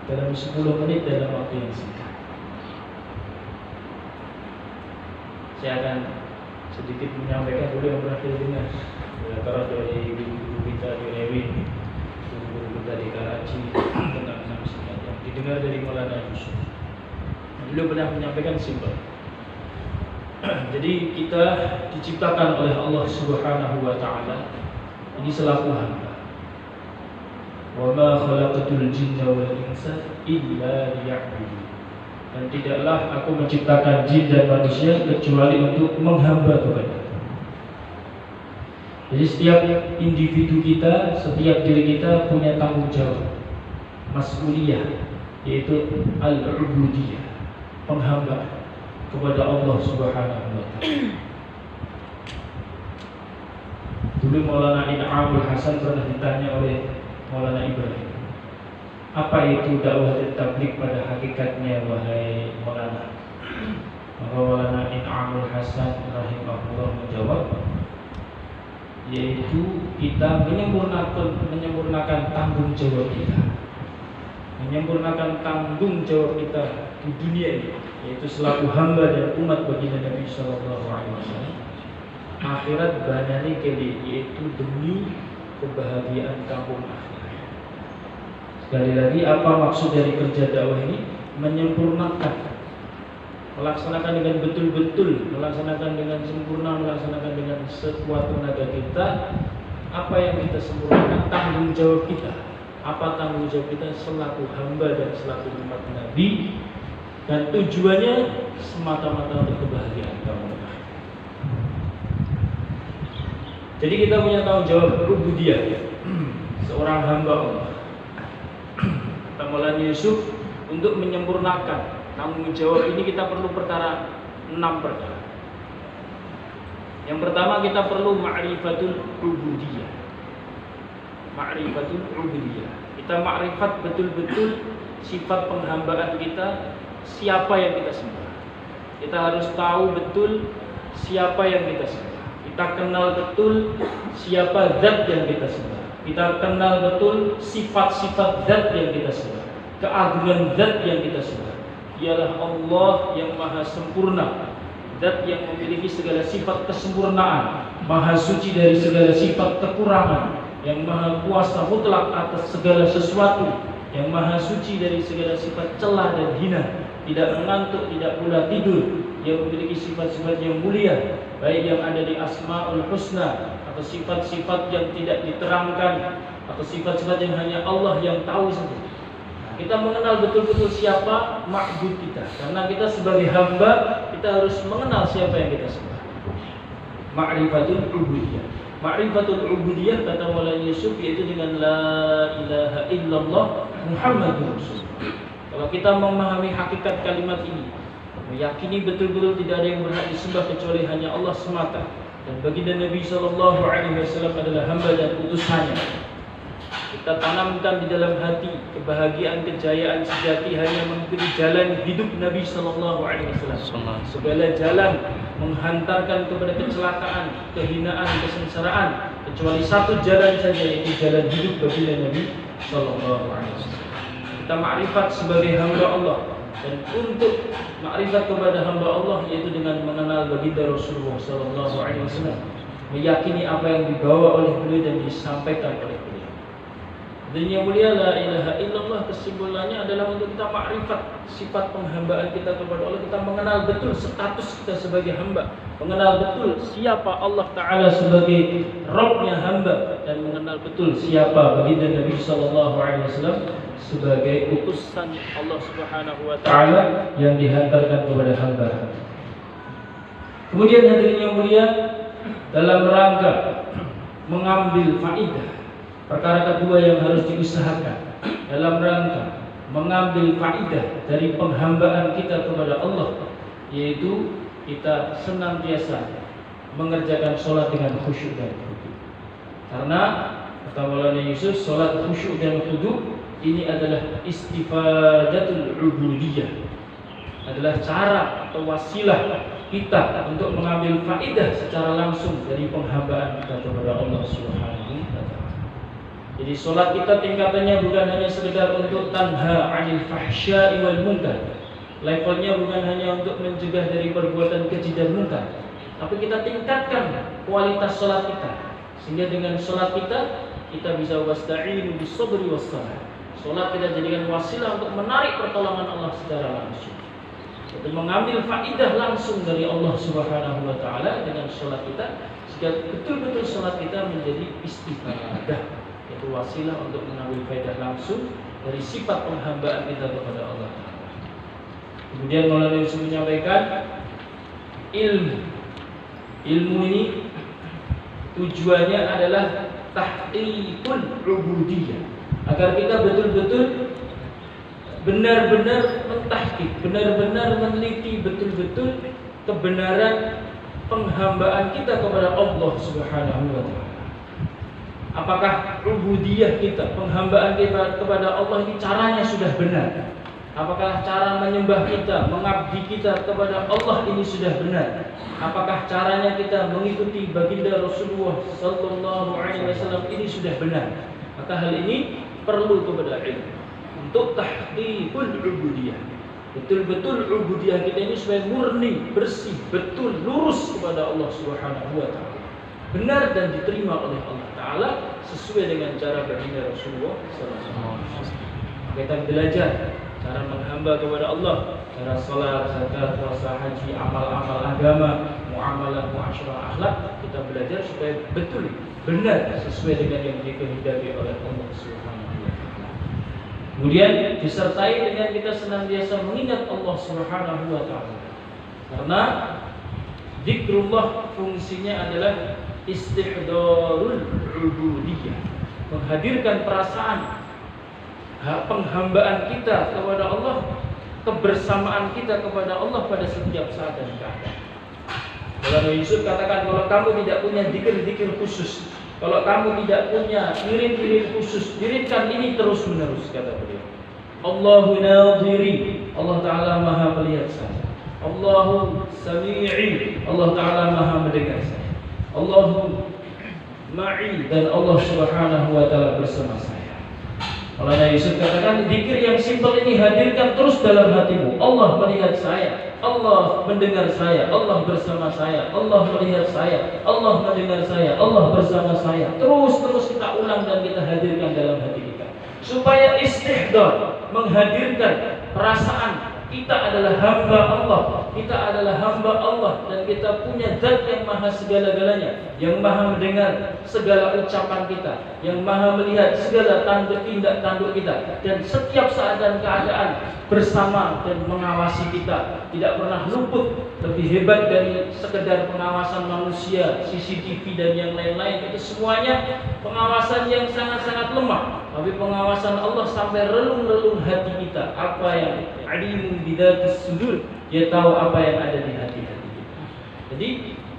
dalam 10 menit dalam waktu yang singkat. Saya akan sedikit menyampaikan dulu yang pernah kita dengar antara dari guru kita di Rewin, guru kita di Karachi tentang enam sifat yang didengar dari Maulana Yusuf. Beliau pernah menyampaikan simpel. Jadi kita diciptakan oleh Allah Subhanahu wa taala ini selaku hamba. Wa ma khalaqatul jinna wal insa illa liya'budun. Dan tidaklah aku menciptakan jin dan manusia kecuali untuk menghamba kepada. Jadi setiap individu kita, setiap diri kita punya tanggung jawab, mas'uliyah, yaitu al-ubudiyah, penghambaan kepada Allah Subhanahu wa taala. Dulu Maulana In'amul Hasan pernah ditanya oleh Maulana Ibrahim, apa itu dakwah dan tabligh pada hakikatnya wahai Maulana? Maka Maulana In'amul Hasan rahimahullah menjawab, yaitu kita menyempurnakan tanggung jawab kita, menyempurnakan tanggung jawab kita di dunia ini, yaitu selaku hamba dan umat baginda Nabi Sallallahu Alaihi Wasallam. Akhirat banani kali, yaitu demi kebahagiaan kampung akhirat. Sekali lagi, apa maksud dari kerja dakwah ini? Menyempurnakan, melaksanakan dengan betul-betul, melaksanakan dengan sempurna, melaksanakan dengan sekuat tenaga kita. Apa yang kita sempurnakan? Tanggung jawab kita. Apa tanggung jawab kita selaku hamba dan selaku umat Nabi? Dan tujuannya semata-mata untuk kebahagiaan kamu. Jadi kita punya tanggung jawab ubudiyah, seorang hamba Allah. Maulana Yusuf untuk menyempurnakan tanggung jawab ini kita perlu 6 perkara. Yang pertama kita perlu ma'rifatul ubudiyah. Ma'rifatul ubudiyah. Kita ma'rifat betul-betul sifat penghambaan kita, siapa yang kita sembah. Kita harus tahu betul siapa yang kita sembah. Kita kenal betul siapa zat yang kita sembah. Kita kenal betul sifat-sifat zat yang kita sembah. Keagungan zat yang kita sembah ialah Allah yang maha sempurna, zat yang memiliki segala sifat kesempurnaan, maha suci dari segala sifat kekurangan, yang maha kuasa mutlak atas segala sesuatu, yang maha suci dari segala sifat celah dan hina, tidak mengantuk, tidak pula tidur, yang memiliki sifat-sifat yang mulia, baik yang ada di Asmaul Husna atau sifat-sifat yang tidak diterangkan, atau sifat-sifat yang hanya Allah yang tahu saja. Kita mengenal betul-betul siapa ma'bud kita, karena kita sebagai hamba kita harus mengenal siapa yang kita sembah. Ma'rifatul ubudiyah. Ma'rifatul ubudiyah kata Maulana Yusuf yaitu dengan la ilaha illallah Muhammadur Rasulullah. Kalau kita memahami hakikat kalimat ini, meyakini betul-betul tidak ada yang berhak disembah kecuali hanya Allah semata, dan baginda Nabi Sallallahu Alaihi Wasallam adalah hamba dan utusannya. Kita tanamkan di dalam hati kebahagiaan, kejayaan sejati hanya mengikuti jalan hidup Nabi Sallallahu Alaihi Wasallam. Segala jalan menghantarkan kepada kecelakaan, kehinaan, kesengsaraan, kecuali satu jalan saja, yaitu jalan hidup baginda Nabi Sallallahu Alaihi Wasallam. Kita makrifat sebagai hamba Allah, dan untuk makrifat kepada hamba Allah yaitu dengan mengenal baginda Rasulullah Sallallahu Alaihi Wasallam, meyakini apa yang dibawa oleh beliau dan disampaikan oleh beliau. Dan yang mulia la ilaha illallah kesimpulannya adalah untuk kita makrifat sifat penghambaan kita kepada Allah. Kita mengenal betul status kita sebagai hamba, mengenal betul siapa Allah Ta'ala sebagai Rabbnya hamba, dan mengenal betul siapa baginda Nabi Sallallahu Alaihi Wasallam sebagai utusan Allah Subhanahu Wa Ta'ala yang dihantarkan kepada hamba. Kemudian hadirin yang mulia, dalam rangka mengambil faidah, perkara kedua yang harus diusahakan dalam rangka mengambil faidah dari penghambaan kita kepada Allah, yaitu kita senantiasa mengerjakan sholat dengan khusyuk dan khudu. Karena kata Maulana Yusuf, sholat khusyuk dan khudu ini adalah istifadatul ubudiyah, adalah cara atau wasilah kita untuk mengambil faidah secara langsung dari penghambaan kita kepada Allah Subhanahu wa Ta'ala. Jadi sholat kita tingkatannya bukan hanya sekedar untuk tanha 'anil fahsya'i wal munkar. Levelnya bukan hanya untuk mencegah dari perbuatan keji dan munkar, tapi kita tingkatkan kualitas sholat kita. Sehingga dengan sholat kita bisa wasta'inu bis-sabri was-salah. Sholat kita jadikan wasilah untuk menarik pertolongan Allah secara langsung, untuk mengambil faidah langsung dari Allah Subhanahu wa taala dengan sholat kita, sehingga betul-betul sholat kita menjadi istifadah, yaitu wasilah untuk mengambil faidah langsung dari sifat penghambaan kita kepada Allah. Kemudian Maulana Yusuf menyampaikan ilmu ini tujuannya adalah tahqiqul ubudiyah, agar kita betul-betul benar-benar mentahqiq, benar-benar meneliti betul-betul kebenaran penghambaan kita kepada Allah Subhanahu wa taala. Apakah ubudiyah kita, penghambaan kita kepada Allah ini caranya sudah benar? Apakah cara menyembah kita, mengabdi kita kepada Allah ini sudah benar? Apakah caranya kita mengikuti baginda Rasulullah sallallahu alaihi wasallam ini sudah benar? Maka hal ini perlu kepada ilmu untuk tahqiqul ubudiyah. Betul-betul ubudiyah kita ini supaya murni, bersih, betul, lurus kepada Allah Subhanahu wa taala. Benar dan diterima oleh Allah taala sesuai dengan cara baginda Rasulullah sallallahu alaihi wasallam. Kita belajar cara menghamba kepada Allah, cara salat, zakat, puasa, haji, amal-amal agama, muamalah, muasyarah, akhlak, kita belajar supaya betul, benar sesuai dengan yang dikehendaki oleh Allah Subhanahu wa taala. Kemudian disertai dengan kita senantiasa mengingat Allah Subhanahu wa taala. Karena zikrullah fungsinya adalah istihdarul ubudiyah, menghadirkan perasaan penghambaan kita kepada Allah, kebersamaan kita kepada Allah pada setiap saat dan keadaan. Kalau Yusuf katakan, kalau kamu tidak punya zikir-zikir khusus, kalau kamu tidak punya iring-iring khusus, iringkan ini terus-menerus, kata beliau. Allahu nadhiri, Allah Ta'ala maha melihat saya. Allahu sami'i, Allah Ta'ala maha mendengar saya. Allahu ma'i, dan Allah Subhanahu wa Ta'ala bersama saya. Maulana Yusuf katakan, zikir yang simpel ini hadirkan terus dalam hatimu. Allah melihat saya, Allah mendengar saya, Allah bersama saya, Allah melihat saya, Allah mendengar saya, Allah bersama saya. Terus kita ulang dan kita hadirkan dalam hati kita, supaya istihdar, menghadirkan perasaan kita adalah hamba Allah, kita adalah hamba Allah, dan kita punya zat yang maha segala-galanya, yang maha mendengar segala ucapan kita, yang maha melihat segala tindak tanduk kita, dan setiap saat dan keadaan bersama dan mengawasi kita, tidak pernah luput. Lebih hebat dari sekedar pengawasan manusia, CCTV dan yang lain-lain, itu semuanya pengawasan yang sangat-sangat lemah. Tapi pengawasan Allah sampai relung-relung hati kita. Apa yang alimun bidatis sudur, dia tahu apa yang ada di hati-hati kita. Jadi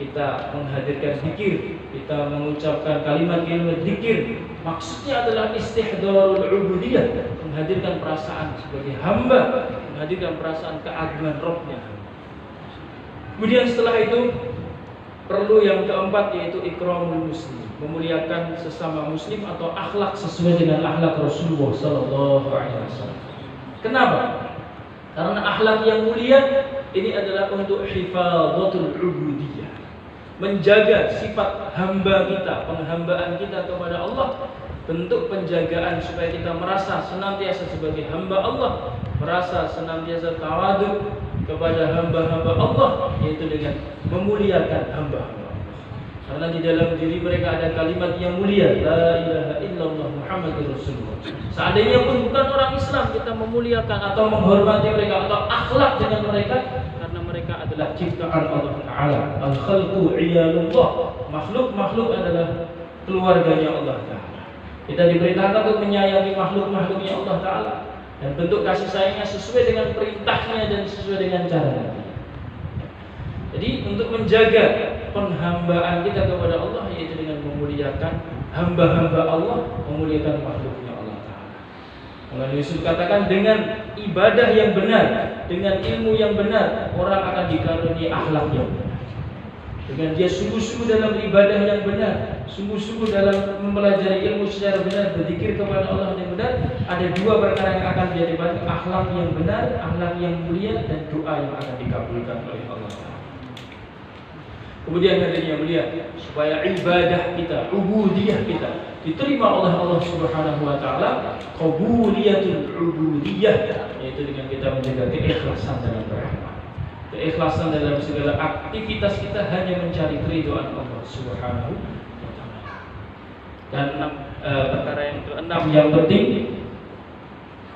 kita menghadirkan zikir, kita mengucapkan kalimat-kalimat zikir, maksudnya adalah istihdarul ubudiyah, menghadirkan perasaan sebagai hamba, menghadirkan perasaan keagungan Rabbnya. Kemudian setelah itu perlu yang keempat, yaitu ikramul muslim, memuliakan sesama muslim atau akhlak sesuai dengan akhlak Rasulullah sallallahu alaihi wasallam. Kenapa? Karena akhlak yang mulia ini adalah untuk hifadzatul ubudiyah, menjaga sifat hamba kita, penghambaan kita kepada Allah, bentuk penjagaan supaya kita merasa senantiasa sebagai hamba Allah, merasa senantiasa tawadhu kepada hamba-hamba Allah, yaitu dengan memuliakan hamba-hamba Allah. Karena di dalam diri mereka ada kalimat yang mulia, la ilaha illallah Muhammadur Rasulullah. Seandainya pun bukan orang Islam, kita memuliakan atau menghormati mereka atau akhlak dengan mereka, karena mereka adalah ciptaan Allah Ta'ala. Al-khalqu iyalullah, makhluk-makhluk adalah keluarganya Allah Ta'ala. Kita diperintahkan untuk menyayangi makhluk-makhluknya Allah Ta'ala, dan bentuk kasih sayangnya sesuai dengan perintahnya dan sesuai dengan caranya. Jadi untuk menjaga penghambaan kita kepada Allah, yaitu dengan memuliakan hamba-hamba Allah, memuliakan makhluknya Allah Ta'ala. Maulana Yusuf katakan, dengan ibadah yang benar, dengan ilmu yang benar, orang akan dikaruniai akhlak yang benar. dengan dia sungguh-sungguh dalam ibadah yang benar, sungguh-sungguh dalam mempelajari ilmu secara benar, berzikir kepada Allah yang benar, ada dua perkara yang akan dia dapatkan: akhlak yang benar, akhlak yang mulia, dan doa yang akan dikabulkan oleh Allah. Kemudian hadirin yang mulia, supaya ibadah kita, ubudiyah kita diterima oleh Allah Subhanahu wa taala, qabuliyatul ubudiyah, yaitu dengan kita menjaga keikhlasan dalam beramal. Keikhlasan dalam segala aktivitas kita hanya mencari keridhaan Allah Subhanahu wa taala. Dan perkara yang keenam yang penting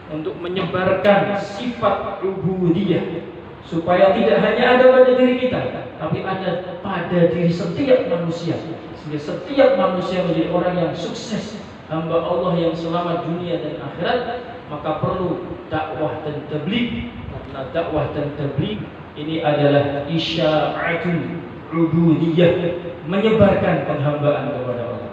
untuk menyebarkan sifat ubudiyah supaya tidak hanya ada pada diri kita, tapi ada pada diri setiap manusia, sehingga setiap manusia menjadi orang yang sukses, hamba Allah yang selamat dunia dan akhirat. Maka perlu dakwah dan tabligh, karena dakwah dan tabligh ini adalah isya'atul ubudiyah, menyebarkan penghambaan kepada Allah.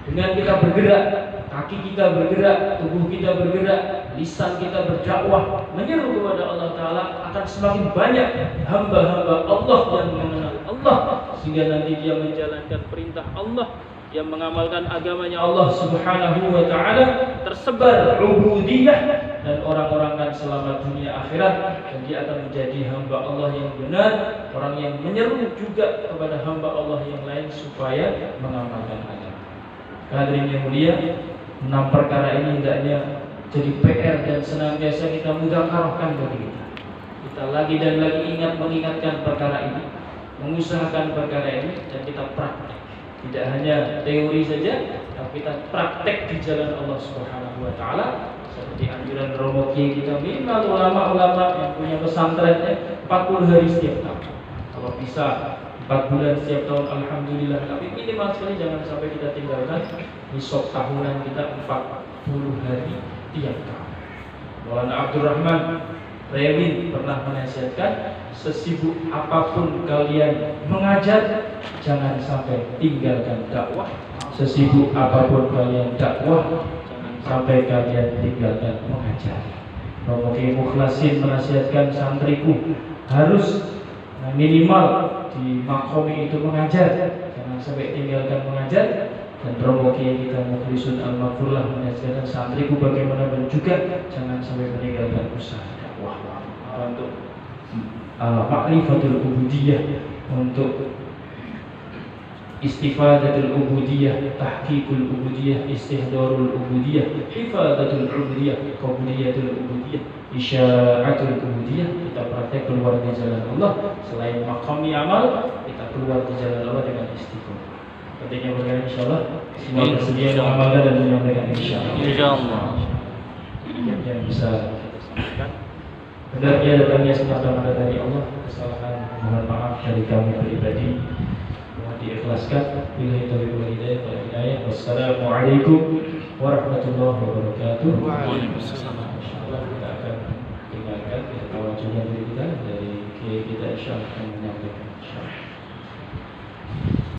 Dengan kita bergerak, kaki kita bergerak, tubuh kita bergerak, lisan kita berdakwah, menyeru kepada Allah Ta'ala, akan semakin banyak hamba-hamba Allah yang mengenal Allah, sehingga nanti dia menjalankan perintah Allah, yang mengamalkan agamanya Allah Subhanahu wa Ta'ala, tersebar ubudiyah, dan orang-orang akan selamat dunia akhirat, dan dia akan menjadi hamba Allah yang benar, orang yang menyeru juga kepada hamba Allah yang lain supaya mengamalkan agama. Hadirin yang mulia, 6 perkara ini hendaknya jadi PR dan senantiasa kita mudzakarahkan bagi kita. Kita lagi dan lagi mengingatkan perkara ini, mengusahakan perkara ini, dan kita praktek. Tidak hanya teori saja, tapi kita praktek di jalan Allah Subhanahu wa taala, seperti anjuran Romo Kiai kita, minimal ulama-ulama yang punya pesantrennya 40 hari setiap tahun. Kalau bisa 4 bulan setiap tahun, alhamdulillah. Tapi minimal sekali jangan sampai kita tinggalkan nisab tahunan kita 40 hari tiap tahun. Maulana Abdurrahman Rayamin pernah menasihatkan, sesibuk apapun kalian mengajar, jangan sampai tinggalkan dakwah. Sesibuk apapun kalian dakwah, jangan sampai kalian tinggalkan mengajar. Romo Kiai Mukhlasin menasihatkan santriku harus minimal di makomi itu mengajar, jangan sampai tinggalkan mengajar. Dan Romo Kiai kita Mukhlisun Al-Maghfurlah menasihatkan santriku bagaimana juga jangan sampai meninggalkan usaha dakwah untuk ma'rifatul ubudiyah, untuk istifadatul ubudiyah, tahqiqul ubudiyah, istihdarul ubudiyah, hifadatul ubudiyah, qabuliyatul ubudiyah, isya'atul ubudiyah. Kita praktek keluar di jalan Allah, selain maqami amal, kita keluar di jalan Allah dengan istiqomah. Pentingnya berkata insyaallah semua bersedia mengamalkan dan menyampaikan insyaallah. Yang bisa kita sampaikan. Benarnya datangnya semata-mata dari Allah, kesalahan mohon maaf dari kami pribadi. Mohon diikhlaskan. Billahi taufiq wal hidayah. Wassalamualaikum warahmatullahi wabarakatuh. Waalaikumsalam. Insyaallah kita akan dengarkan tawajudan dari kita, dari kiai kita insyaallah akan menyampaikan insyaallah.